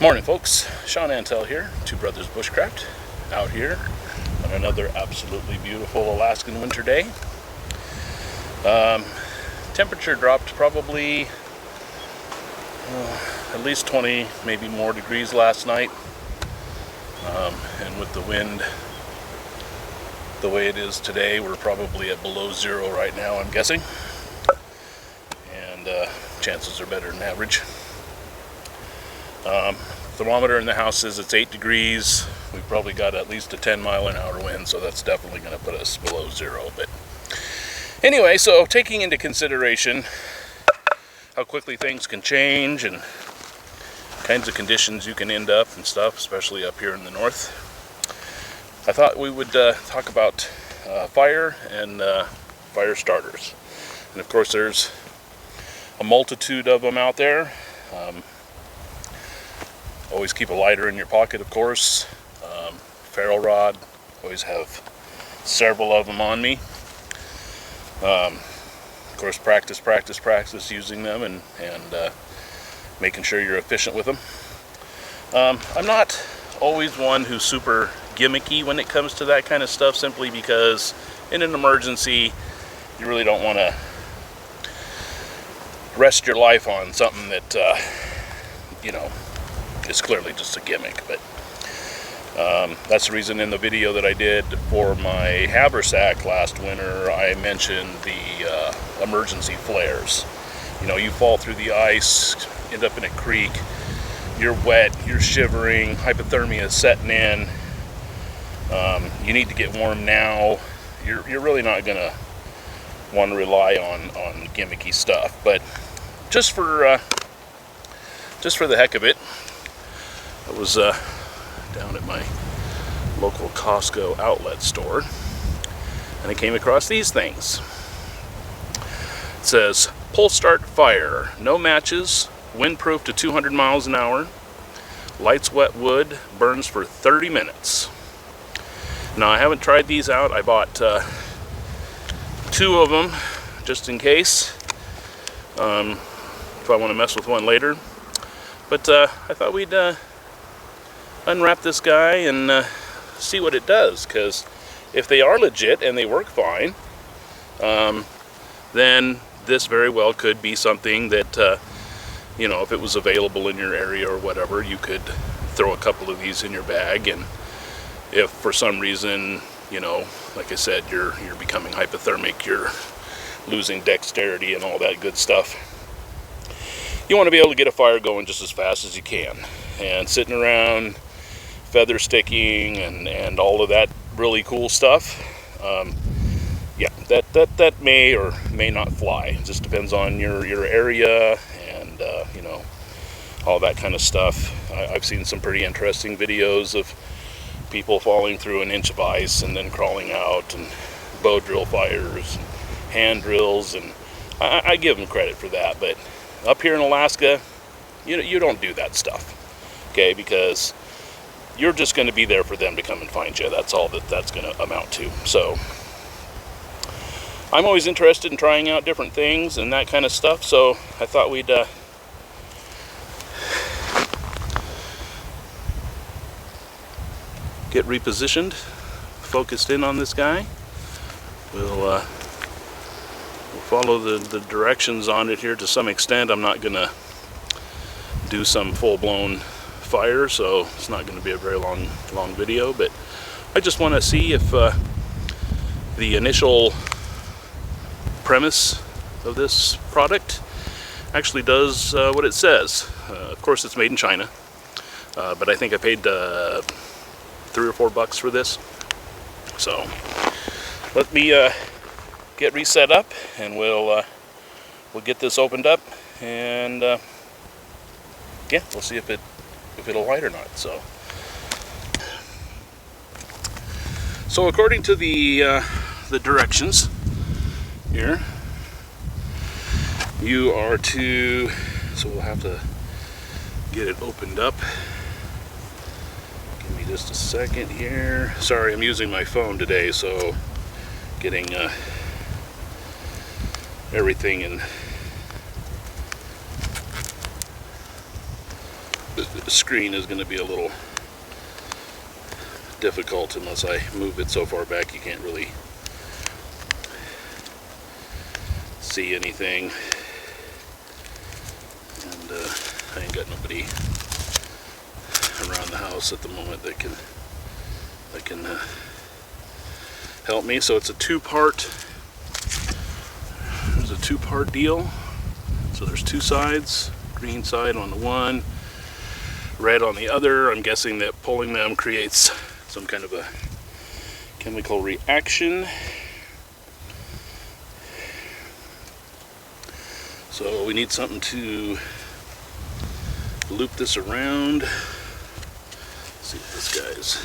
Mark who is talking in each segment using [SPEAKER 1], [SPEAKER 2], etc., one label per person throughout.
[SPEAKER 1] Morning folks, Sean Antel here, Two Brothers Bushcraft, out here on another absolutely beautiful Alaskan winter day. Temperature dropped probably at least 20, maybe more degrees last night, and with the wind the way it is today, we're probably at below zero right now, I'm guessing, and chances are better than average. Thermometer in the house says it's 8 degrees. We've probably got at least a 10-mile-an-hour wind, so that's definitely going to put us below zero. But anyway, so taking into consideration how quickly things can change and kinds of conditions you can end up and stuff, especially up here in the north, I thought we would talk about fire and fire starters. And of course, there's a multitude of them out there. Always keep a lighter in your pocket, of course. Ferro rod, always have several of them on me. Of course, practice using them and making sure you're efficient with them. I'm not always one who's super gimmicky when it comes to that kind of stuff, simply because in an emergency, you really don't want to rest your life on something that, it's clearly just a gimmick. But that's the reason in the video that I did for my haversack last winter, I mentioned the emergency flares. You know, you fall through the ice, end up in a creek, you're wet, you're shivering, hypothermia is setting in, you need to get warm now. You're really not going to want to rely on gimmicky stuff. But just for the heck of it, I was down at my local Costco outlet store, and I came across these things. It says, "Pull Start Fire, no matches, windproof to 200 miles an hour, lights wet wood, burns for 30 minutes. Now, I haven't tried these out. I bought 2 of them just in case, if I want to mess with one later. But I thought we'd unwrap this guy and see what it does, because if they are legit and they work fine, then this very well could be something that, if it was available in your area or whatever, you could throw a couple of these in your bag. And if for some reason, like I said, you're becoming hypothermic, you're losing dexterity and all that good stuff, you want to be able to get a fire going just as fast as you can. And sitting around feather sticking and all of that really cool stuff, that may or may not fly. It just depends on your area and all that kind of stuff. I've seen some pretty interesting videos of people falling through an inch of ice and then crawling out, and bow drill fires, and hand drills, and I give them credit for that. But up here in Alaska, you don't do that stuff, okay? Because you're just going to be there for them to come and find you. That's all that's going to amount to. So I'm always interested in trying out different things and that kind of stuff. So I thought we'd get repositioned, focused in on this guy. We'll follow the directions on it here to some extent. I'm not going to do some full-blown fire, so it's not going to be a very long video, but I just want to see if the initial premise of this product actually does what it says. Of course, it's made in China, but I think I paid $3 or $4 for this. So let me get reset up, and we'll get this opened up, and we'll see if it'll light or not. So according to the directions here, you are to, so we'll have to get it opened up. Give me just a second here. Sorry, I'm using my phone today, so getting everything in screen is going to be a little difficult unless I move it so far back you can't really see anything. And I ain't got nobody around the house at the moment that can help me. So it's a two-part deal. So there's two sides, green side on the one, red on the other. I'm guessing that pulling them creates some kind of a chemical reaction. So we need something to loop this around. Let's see if this guy's...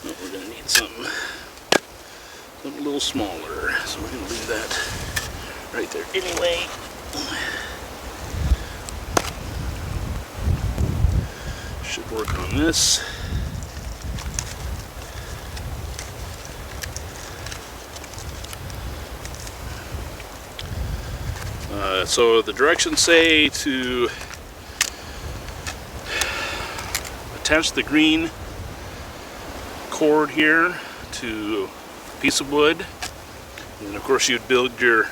[SPEAKER 1] No, we're going to need something a little smaller. So we're going to leave that right there anyway. Should work on this. So the directions say to attach the green cord here to a piece of wood, and then of course you'd build your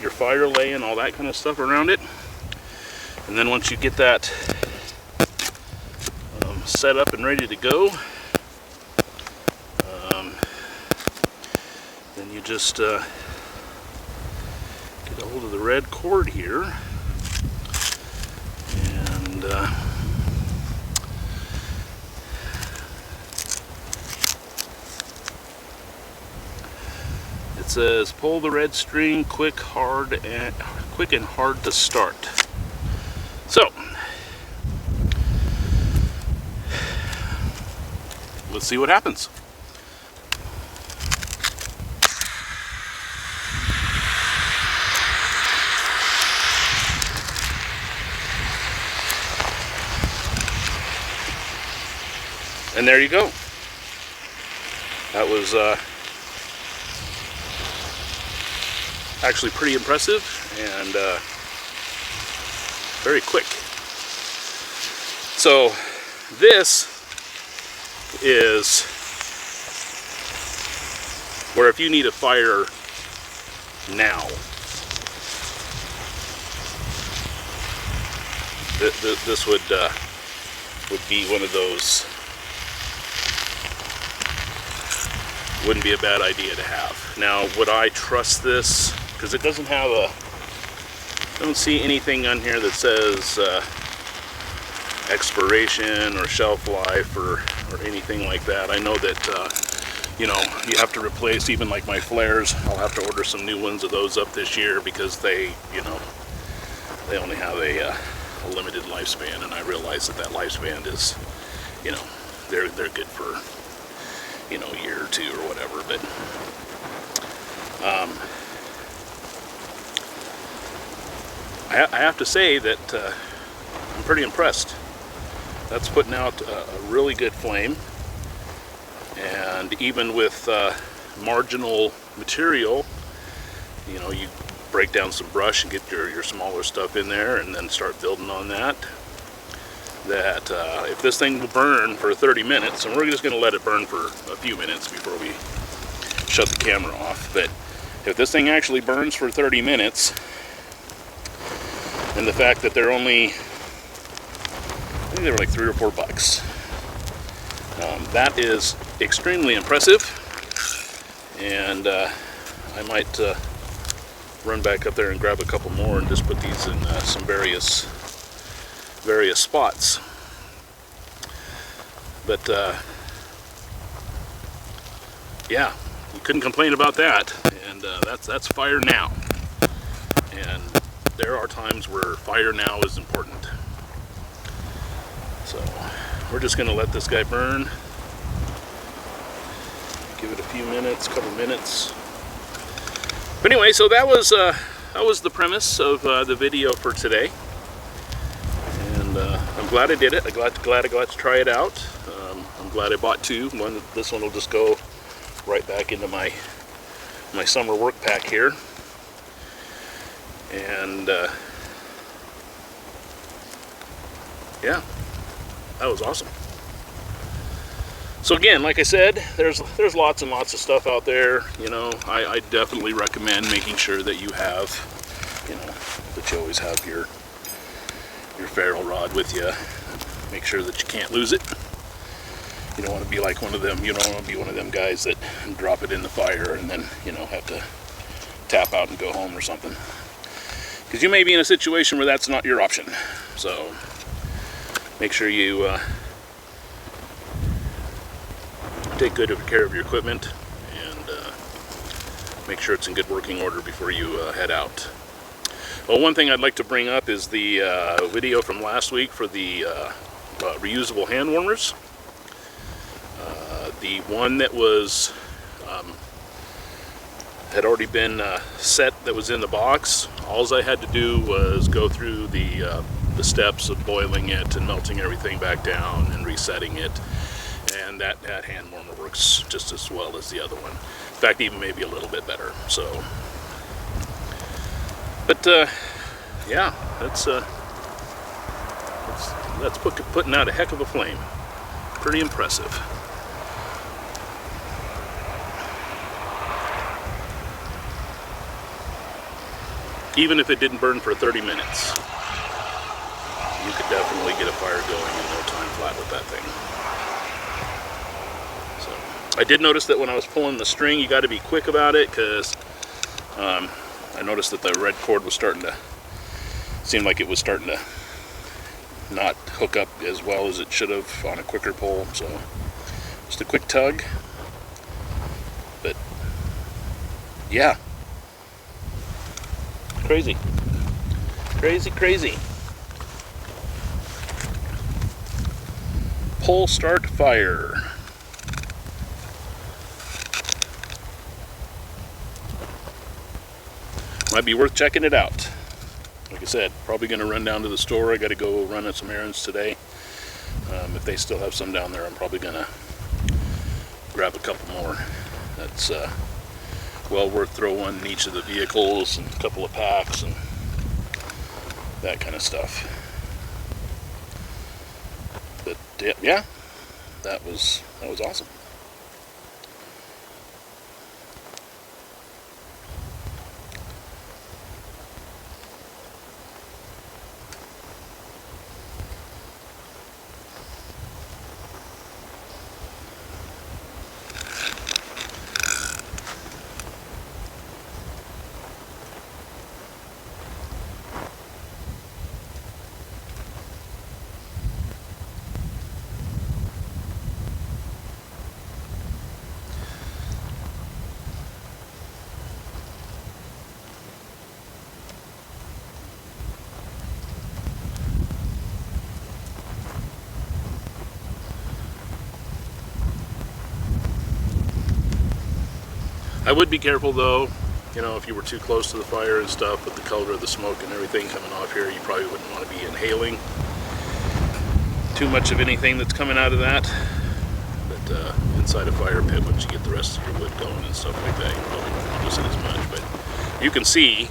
[SPEAKER 1] fire lay and all that kind of stuff around it. And then once you get that set up and ready to go, then you just get a hold of the red cord here, and it says pull the red string quick and hard to start. So let's see what happens. And there you go. That was actually pretty impressive and very quick. So this is where if you need a fire now, this would be one of those. Wouldn't be a bad idea to have. Now, would I trust this? Because it doesn't have a, I don't see anything on here that says expiration or shelf life or anything like that. I know that, you know, you have to replace even like my flares. I'll have to order some new ones of those up this year because they, you know, they only have a limited lifespan, and I realize that lifespan is, you know, they're good for, you know, a year or two or whatever, but I have to say that I'm pretty impressed. That's putting out a really good flame, and even with marginal material, you know, you break down some brush and get your smaller stuff in there and then start building on that. If this thing will burn for 30 minutes, and we're just going to let it burn for a few minutes before we shut the camera off, but if this thing actually burns for 30 minutes, and the fact that they're only, I think they were like $3 or $4, that is extremely impressive, and I might run back up there and grab a couple more and just put these in some various spots. But yeah, you couldn't complain about that, and that's fire now. And there are times where fire now is important. So we're just going to let this guy burn. Give it a few minutes, couple minutes. But anyway, so that was the premise of the video for today. I'm glad I did it. I'm glad I got to try it out. I'm glad I bought two. This one will just go right back into my summer work pack here. And yeah, that was awesome. So again, like I said, there's lots and lots of stuff out there. You know, I definitely recommend making sure that you have, you know, that you always have your ferrule rod with you. Make sure that you can't lose it. You don't want to be like one of them. You don't want to be one of them guys that drop it in the fire and then, you know, have to tap out and go home or something. Because you may be in a situation where that's not your option. So make sure you take good care of your equipment and make sure it's in good working order before you head out. Well, one thing I'd like to bring up is the video from last week for the reusable hand warmers. The one that was had already been set, that was in the box. All I had to do was go through the steps of boiling it and melting everything back down and resetting it. And that hand warmer works just as well as the other one. In fact, even maybe a little bit better. So, but yeah, that's putting out a heck of a flame. Pretty impressive. Even if it didn't burn for 30 minutes, you could definitely get a fire going in no time flat with that thing. I did notice that when I was pulling the string, you got to be quick about it, because I noticed that the red cord was starting to seem like it was starting to not hook up as well as it should have on a quicker pull. So just a quick tug, but yeah, crazy. Pull start fire. Might be worth checking it out. Like I said, probably going to run down to the store. I got to go run some errands today. If they still have some down there, I'm probably going to grab a couple more. That's well worth throw one in each of the vehicles and a couple of packs and that kind of stuff. But yeah, that was awesome. I would be careful though, you know, if you were too close to the fire and stuff, with the color of the smoke and everything coming off here, you probably wouldn't want to be inhaling too much of anything that's coming out of that. But inside a fire pit, once you get the rest of your wood going and stuff like that, you probably won't notice it as much. But you can see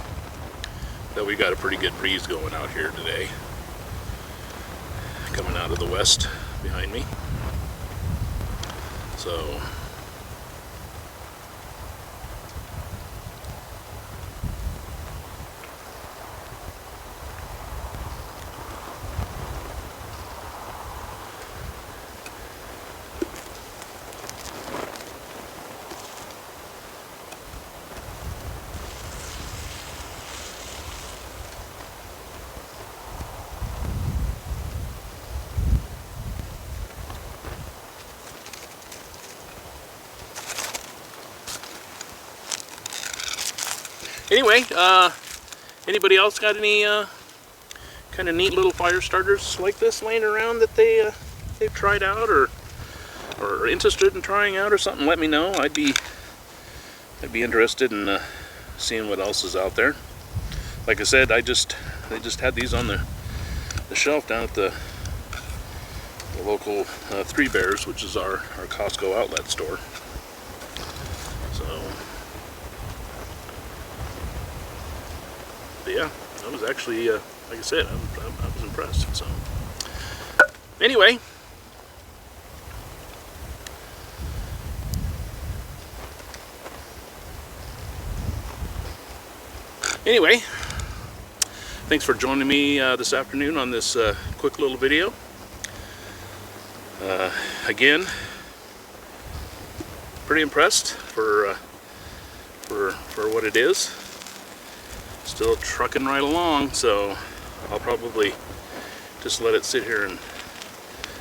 [SPEAKER 1] that we got a pretty good breeze going out here today, coming out of the west behind me. So anyway, anybody else got any kind of neat little fire starters like this laying around that they've tried out or interested in trying out or something? Let me know. I'd be interested in seeing what else is out there. Like I said, they just had these on the shelf down at the local Three Bears, which is our Costco outlet store. So, but yeah, I was actually, like I said, I was impressed. So, Anyway, thanks for joining me this afternoon on this quick little video. Again, pretty impressed for what it is. Still trucking right along, so I'll probably just let it sit here and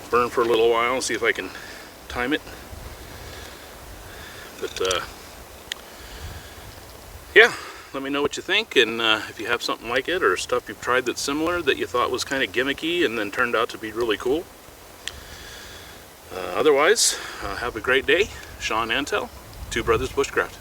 [SPEAKER 1] burn for a little while and see if I can time it. But yeah, let me know what you think, and if you have something like it or stuff you've tried that's similar that you thought was kind of gimmicky and then turned out to be really cool. Otherwise, have a great day. Sean Antel, Two Brothers Bushcraft.